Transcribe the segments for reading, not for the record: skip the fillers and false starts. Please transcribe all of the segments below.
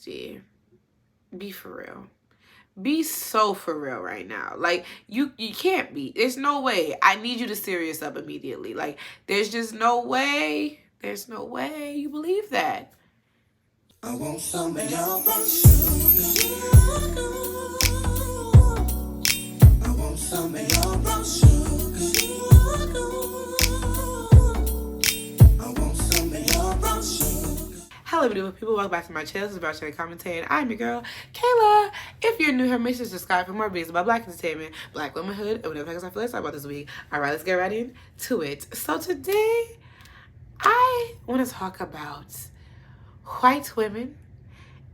bestie, be for real. Be so for real right now. Like, you can't be. There's no way. I need you to serious up immediately. Like, there's just no way. There's no way you believe that. I want some of your brownsugar. I want some of your brownsugar. I want some of your brownsugar. Hello, beautiful people. Welcome back to my channel. This is Brownsugar Commentating. I'm your girl, Kayla. If you're new here, make sure to subscribe for more videos about black entertainment, black womanhood, and whatever I feel like talking about this week. Alright, let's get right into it. So today, I want to talk about white women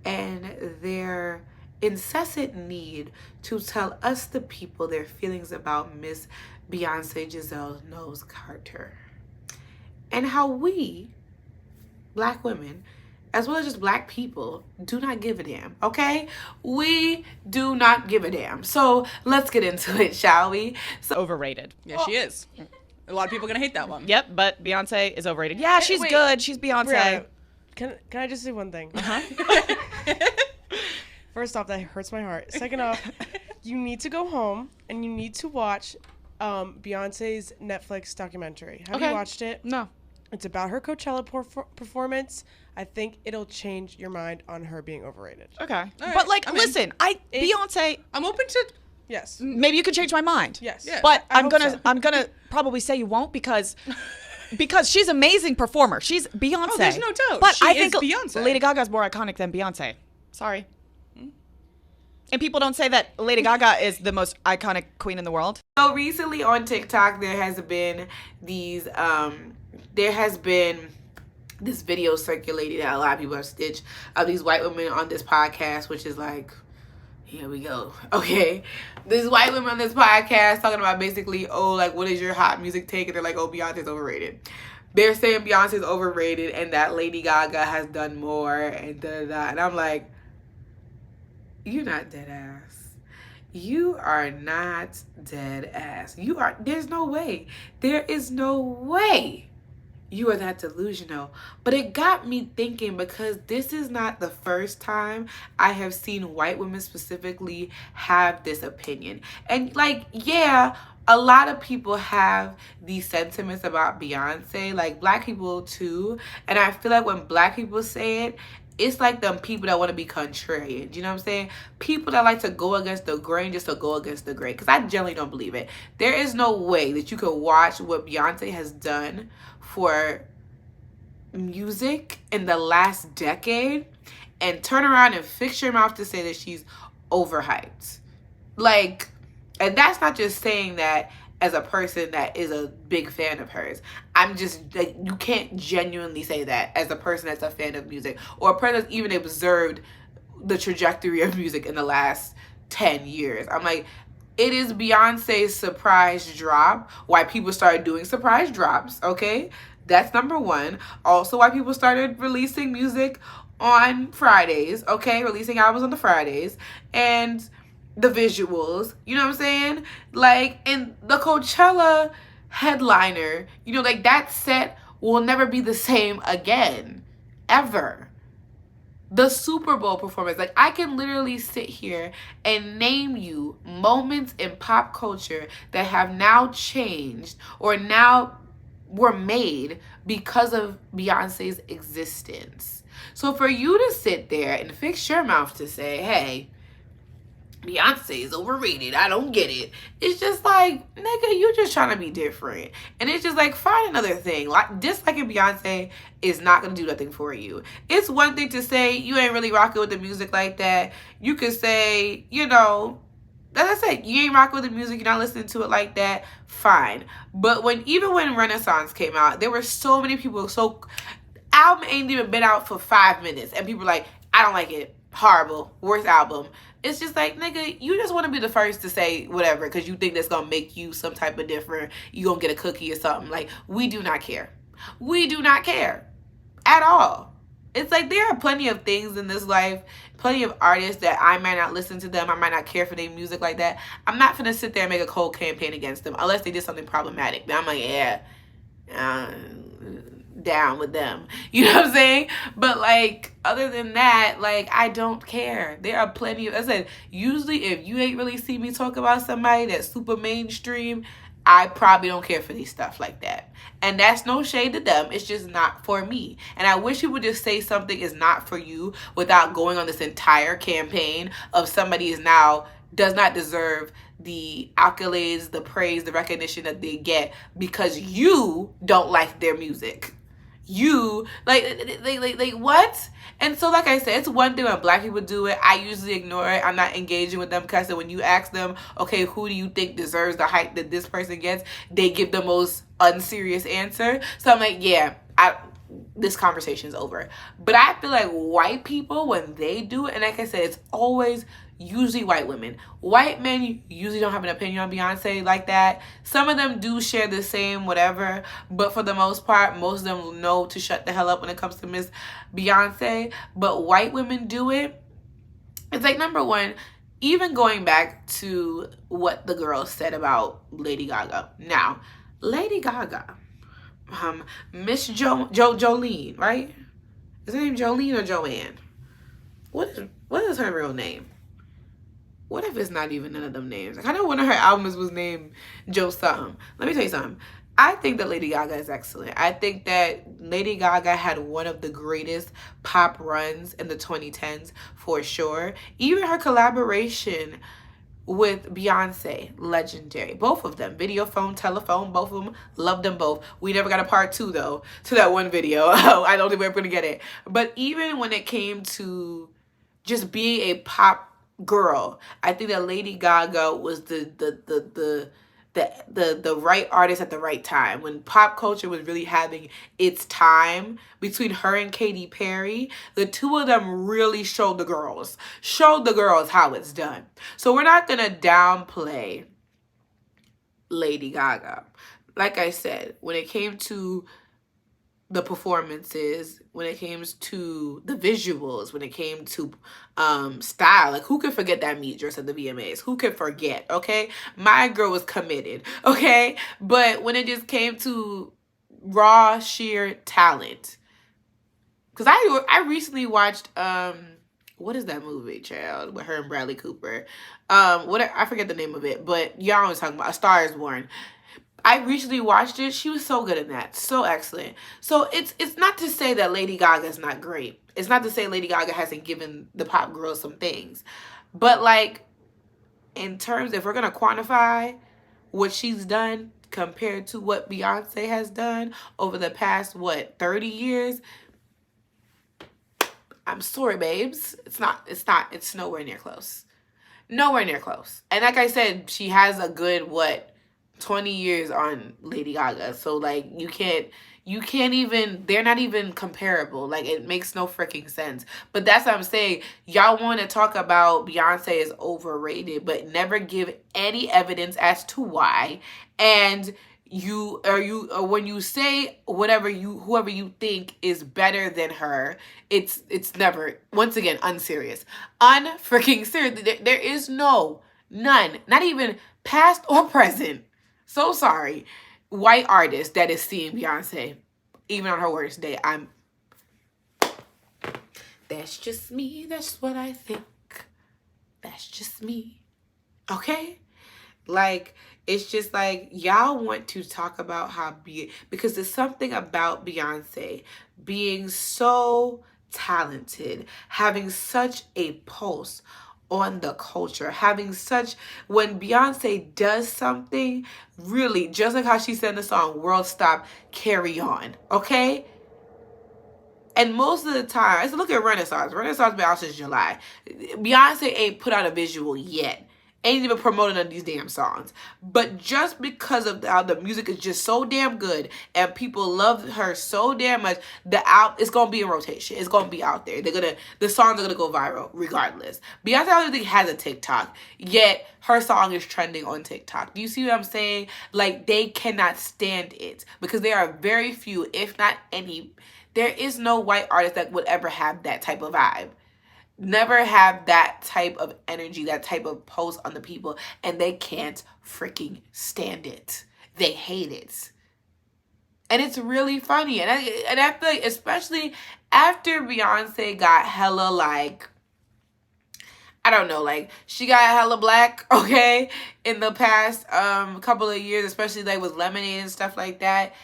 and their incessant need to tell us the people their feelings about Miss Beyonce Giselle Knowles Carter, and how we, black women, as well as just black people, do not give a damn, okay? We do not give a damn. So let's get into it, shall we? So overrated. Yeah, she is. A lot of people are gonna hate that one. Yep, but Beyonce is overrated. Yeah, she's good. She's Beyonce. Brianna, can I just say one thing? Uh-huh. First off, that hurts my heart. Second off, you need to go home and you need to watch Beyonce's Netflix documentary. Have you watched it? No. It's about her Coachella performance. I think it'll change your mind on her being overrated. Okay. Right. But like, listen, Beyonce. I'm open to. Yes. Maybe you could change my mind. Yes. Yeah. But I I'm gonna hope so. I'm gonna probably say you won't because she's an amazing performer. She's Beyonce. Oh, there's no doubt. But She I is think Beyonce. Lady Gaga's more iconic than Beyonce. Sorry. And people don't say that Lady Gaga is the most iconic queen in the world. So recently on TikTok, there has been this video circulated that a lot of people have stitched of these white women on this podcast, which is like, here we go. Okay. These white women on this podcast talking about basically, oh, like, what is your hot music take? And they're like, oh, Beyonce's overrated. They're saying Beyonce's overrated and that Lady Gaga has done more and da-da-da. And I'm like, you're not dead ass. You are not dead ass. There's no way. There is no way you are that delusional. But it got me thinking, because this is not the first time I have seen white women specifically have this opinion. And like, yeah, a lot of people have these sentiments about Beyonce, like black people too. And I feel like when black people say it, it's like them people that want to be contrarian. You know what I'm saying? People that like to go against the grain just to go against the grain. Because I generally don't believe it. There is no way that you could watch what Beyonce has done for music in the last decade and turn around and fix your mouth to say that she's overhyped. Like, and that's not just saying that as a person that is a big fan of hers. I'm just like, you can't genuinely say that as a person that's a fan of music, or a person that's even observed the trajectory of music in the last 10 years. I'm like, it is Beyonce's surprise drop why people started doing surprise drops, okay? That's number one. Also, why people started releasing music on Fridays, okay? Releasing albums on the Fridays. And the visuals, you know what I'm saying? Like, and the Coachella headliner, you know, like, that set will never be the same again, ever. The Super Bowl performance, like, I can literally sit here and name you moments in pop culture that have now changed or now were made because of Beyonce's existence. So for you to sit there and fix your mouth to say, hey, Beyonce is overrated, I don't get it. It's just like, nigga, you just trying to be different. And it's just like, find another thing. Like, disliking Beyonce is not going to do nothing for you. It's one thing to say you ain't really rocking with the music like that. You could say, you know, as I said, you ain't rocking with the music, you're not listening to it like that, fine. But even when Renaissance came out, there were so many people, album ain't even been out for 5 minutes, and people were like, I don't like it, horrible, worst album. It's just like, nigga, you just want to be the first to say whatever because you think that's going to make you some type of different, you going to get a cookie or something. Like, we do not care. We do not care at all. It's like, there are plenty of things in this life, plenty of artists that I might not listen to them, I might not care for their music like that. I'm not finna sit there and make a cold campaign against them unless they did something problematic. Then I'm like, yeah, down with them. You know what I'm saying? But like, other than that, like, I don't care. There are plenty of, I said, usually if you ain't really see me talk about somebody that's super mainstream, I probably don't care for these stuff like that. And that's no shade to them. It's just not for me. And I wish you would just say something is not for you without going on this entire campaign of somebody is now does not deserve the accolades, the praise, the recognition that they get because you don't like their music. You like what? And so like I said, it's one thing when black people do it. I usually ignore it. I'm not engaging with them because when you ask them, okay, who do you think deserves the hype that this person gets, they give the most unserious answer. So I'm like, yeah, this conversation's over. But I feel like white people, when they do it, and like I said, it's always usually white women. White men usually don't have an opinion on Beyonce like that. Some of them do share the same whatever, but for the most part, most of them know to shut the hell up when it comes to Miss Beyonce. But white women do it. It's like, number one, even going back to what the girl said about Lady Gaga. Now, Lady Gaga, Miss Jolene, right? Is her name Jolene or Joanne? What is her real name? What if it's not even none of them names? Like, I know one of her albums was named Joe something. Let me tell you something. I think that Lady Gaga is excellent. I think that Lady Gaga had one of the greatest pop runs in the 2010s for sure. Even her collaboration with Beyonce, legendary. Both of them, video, phone, telephone, both of them, loved them both. We never got a part 2 though to that one video. I don't think we're gonna get it. But even when it came to just being a pop girl, I think that Lady Gaga was the right artist at the right time. When pop culture was really having its time, between her and Katy Perry, the two of them really showed the girls how it's done. So we're not gonna downplay Lady Gaga. Like I said, when it came to the performances, when it came to the visuals, when it came to style, like, who could forget that meat dress at the VMAs? Who could forget? Okay, my girl was committed. Okay, but when it just came to raw sheer talent, because I recently watched what is that movie, child, with her and Bradley Cooper? I forget the name of it, but y'all was talking about A Star Is Born. I recently watched it. She was so good in that. So excellent. So it's not to say that Lady Gaga is not great. It's not to say Lady Gaga hasn't given the pop girls some things. But like, in terms, if we're going to quantify what she's done compared to what Beyonce has done over the past, 30 years, I'm sorry, babes. It's nowhere near close. Nowhere near close. And like I said, she has a good, 20 years on Lady Gaga. So like, you can't even, they're not even comparable. Like, it makes no freaking sense. But that's what I'm saying. Y'all want to talk about Beyonce is overrated, but never give any evidence as to why. And when you say whoever you think is better than her, it's never, once again, unserious. Unfreaking serious. There is none, not even past or present. So sorry, white artist that is seeing Beyonce, even on her worst day. That's just me. That's what I think. That's just me. Okay? Like, it's just like, y'all want to talk about because there's something about Beyonce being so talented, having such a pulse on the culture, when Beyonce does something, really, just like how she said in the song, world stop, carry on, okay? And most of the time, let's look at Renaissance. Renaissance been out since July. Beyonce ain't put out a visual yet. Ain't even promoting none of these damn songs. But just because of how the music is just so damn good and people love her so damn much, it's gonna be in rotation. It's gonna be out there. The songs are gonna go viral regardless. Beyonce, I don't think, has a TikTok, yet her song is trending on TikTok. Do you see what I'm saying? Like, they cannot stand it because there are very few, if not any. There is no white artist that would ever have that type of vibe. Never have that type of energy, that type of pulse on the people, and they can't freaking stand it. They hate it. And it's really funny. And I feel like, especially after Beyonce got hella, like, I don't know, like, she got hella black, okay, in the past couple of years, especially, like, with Lemonade and stuff like that.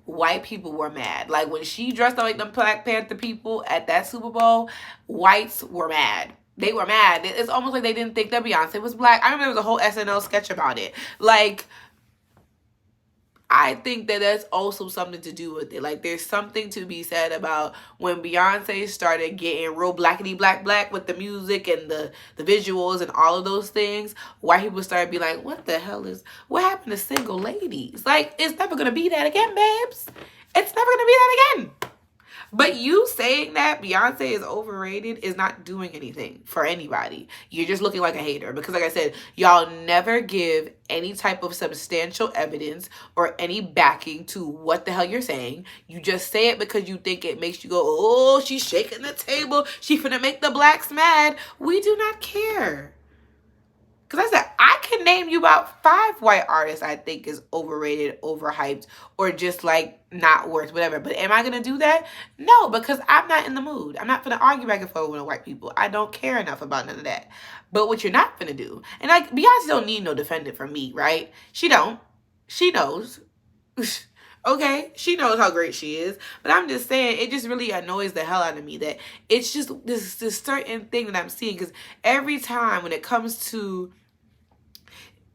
White people were mad. Like, when she dressed up like the Black Panther people at that Super Bowl, whites were mad. They were mad. It's almost like they didn't think that Beyonce was black. I remember there was a whole SNL sketch about it. Like, I think that that's also something to do with it. Like, there's something to be said about when Beyonce started getting real blackity black with the music and the visuals and all of those things. White people started being like, what what happened to single ladies? Like, it's never going to be that again, babes. It's never going to be that again. But you saying that Beyonce is overrated is not doing anything for anybody. You're just looking like a hater. Because like I said, y'all never give any type of substantial evidence or any backing to what the hell you're saying. You just say it because you think it makes you go, oh, she's shaking the table. She finna make the blacks mad. We do not care. Because I said, I can name you about 5 white artists I think is overrated, overhyped, or just like not worth whatever. But am I going to do that? No, because I'm not in the mood. I'm not going to argue back and forth with white people. I don't care enough about none of that. But what you're not going to do, and like Beyonce don't need no defendant from me, right? She don't. She knows. Okay, she knows how great she is. But I'm just saying, it just really annoys the hell out of me that it's just this certain thing that I'm seeing. Because every time when it comes to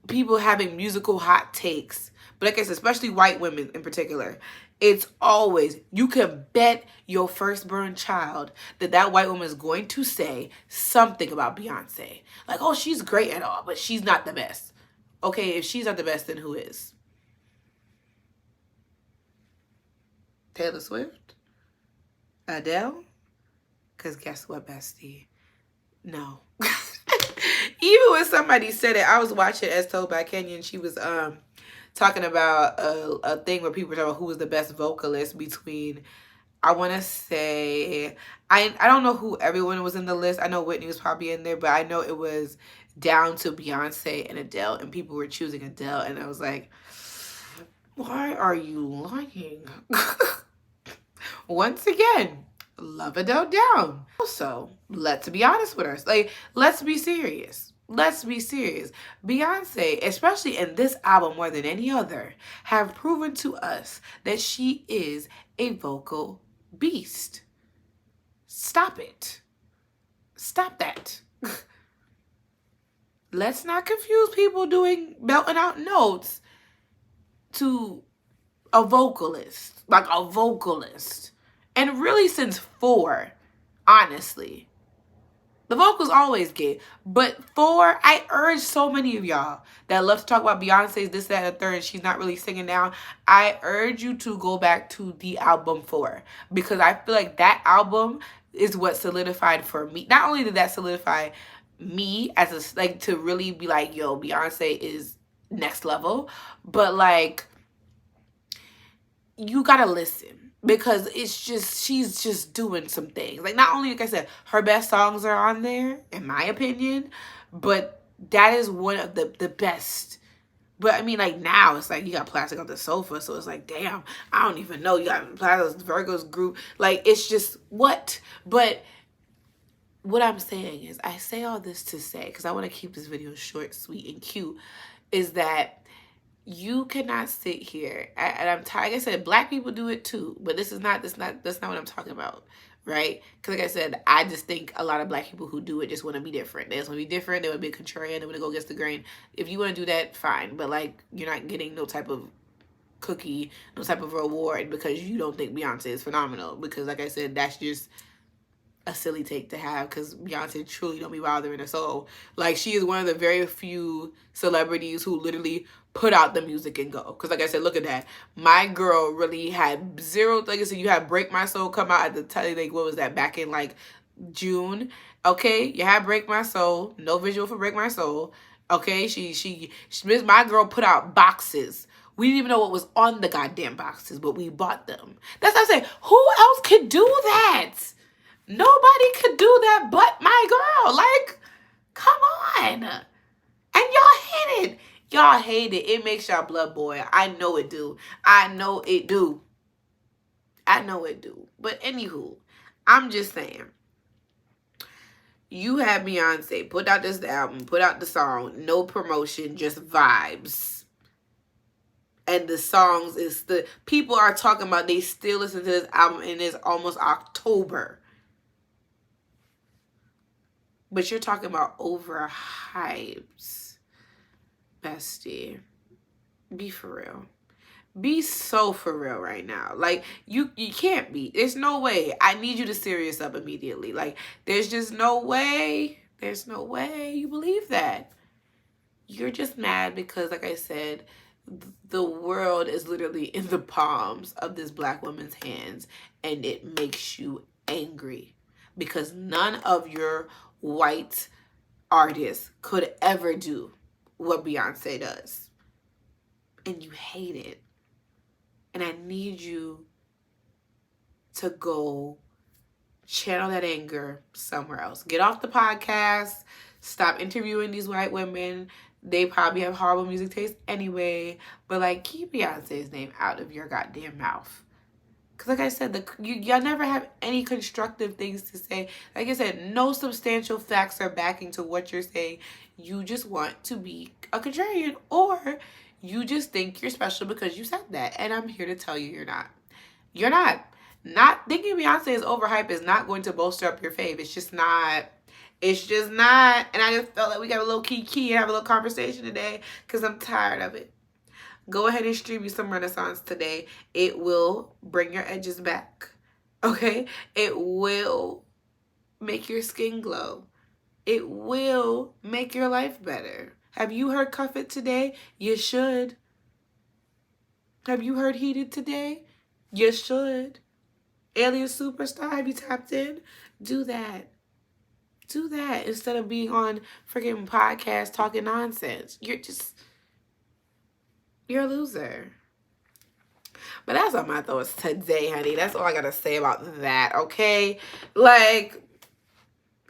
people having musical hot takes, but I guess especially white women in particular, it's always, you can bet your firstborn child that white woman is going to say something about Beyonce. Like, oh, she's great and all, but she's not the best. Okay, if she's not the best, then who is? Taylor Swift? Adele? Because guess what, bestie? No. Even when somebody said it, I was watching As Told by Kenya, and she was talking about a thing where people were talking about who was the best vocalist between, I want to say, I don't know who everyone was in the list. I know Whitney was probably in there, but I know it was down to Beyonce and Adele, and people were choosing Adele, and I was like, why are you lying? Once again, love Adele down. Also, let's be honest with us. Like, let's be serious. Let's be serious. Beyonce, especially in this album more than any other, have proven to us that she is a vocal beast. Stop it. Stop that. Let's not confuse people doing belting out notes to a vocalist. Like a vocalist. And really since 4, honestly. The vocals always get. But 4, I urge so many of y'all that love to talk about Beyonce's this, that, and the third, and she's not really singing now. I urge you to go back to the album 4. Because I feel like that album is what solidified for me. Not only did that solidify me as a, like, to really be like, yo, Beyonce is next level. But like, you gotta listen. Because it's just, she's just doing some things. Like, not only, like I said, her best songs are on there, in my opinion, but that is one of the best. But, I mean, like, now, it's like, you got Plastic on the Sofa, so it's like, damn, I don't even know. You got Plastic, Virgo's group. Like, it's just, what? But what I'm saying is, I say all this to say, because I want to keep this video short, sweet, and cute, is that you cannot sit here, and I'm tired. Like I said, black people do it too, but that's not what I'm talking about, right? Because like I said, I just think a lot of black people who do it just want to be different. They just want to be different. They want to be contrarian. They want to go against the grain. If you want to do that, fine. But like, you're not getting no type of cookie, no type of reward because you don't think Beyonce is phenomenal. Because like I said, that's just a silly take to have, because Beyonce truly don't be bothering her soul. Like, she is one of the very few celebrities who literally put out the music and go. Because like I said, look at that. My girl really had zero, like I said, you had Break My Soul come out at the time, like, what was that, back in like June. Okay, you had Break My Soul, no visual for Break My Soul. Okay, she my girl put out boxes. We didn't even know what was on the goddamn boxes, but we bought them. That's what I'm saying. Who else could do that? Nobody could do that but my girl. Like, come on. And y'all hate it. Y'all hate it. It makes y'all blood boil. I know it do. I know it do. I know it do. But anywho, I'm just saying. You have Beyonce put out this album, put out the song, no promotion, just vibes. And the songs is people are talking about they still listen to this album and it's almost October. But you're talking about overhyped. Bestie. Be for real. Be so for real right now. Like, you can't be. There's no way. I need you to serious up immediately. Like, there's just no way. There's no way you believe that. You're just mad because, like I said, the world is literally in the palms of this black woman's hands. And it makes you angry. Because none of your white artists could ever do what Beyonce does. And you hate it. And I need you to go channel that anger somewhere else. Get off the podcast. Stop interviewing these white women. They probably have horrible music taste anyway. But, like, keep Beyonce's name out of your goddamn mouth. Because, like I said, y'all never have any constructive things to say. Like I said, no substantial facts are backing to what you're saying. You just want to be a contrarian, or you just think you're special because you said that. And I'm here to tell you you're not. You're not. Not thinking Beyonce is overhyped is not going to bolster up your fave. It's just not. It's just not. And I just felt like we got a little key and have a little conversation today because I'm tired of it. Go ahead and stream you some Renaissance today. It will bring your edges back. Okay? It will make your skin glow. It will make your life better. Have you heard Cuff It today? You should. Have you heard Heated today? You should. Alien Superstar, have you tapped in? Do that. Do that instead of being on freaking podcast talking nonsense. You're a loser. But that's all my thoughts today, honey. That's all I gotta say about that, okay? Like,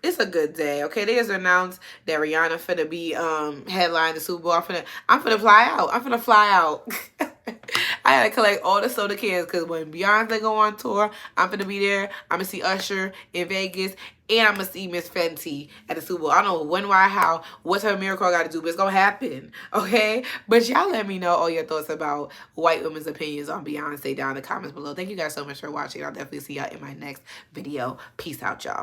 it's a good day, okay? They just announced that Rihanna finna be headlining the Super Bowl. I'm finna fly out. I'm finna fly out. I gotta collect all the soda cans because when Beyonce go on tour, I'm finna be there. I'm gonna see Usher in Vegas, and I'm gonna see Miss Fenty at the Super Bowl. I don't know when, why, how, what type of miracle I gotta do, but it's gonna happen, okay? But y'all let me know all your thoughts about white women's opinions on Beyonce down in the comments below. Thank you guys so much for watching. I'll definitely see y'all in my next video. Peace out, y'all.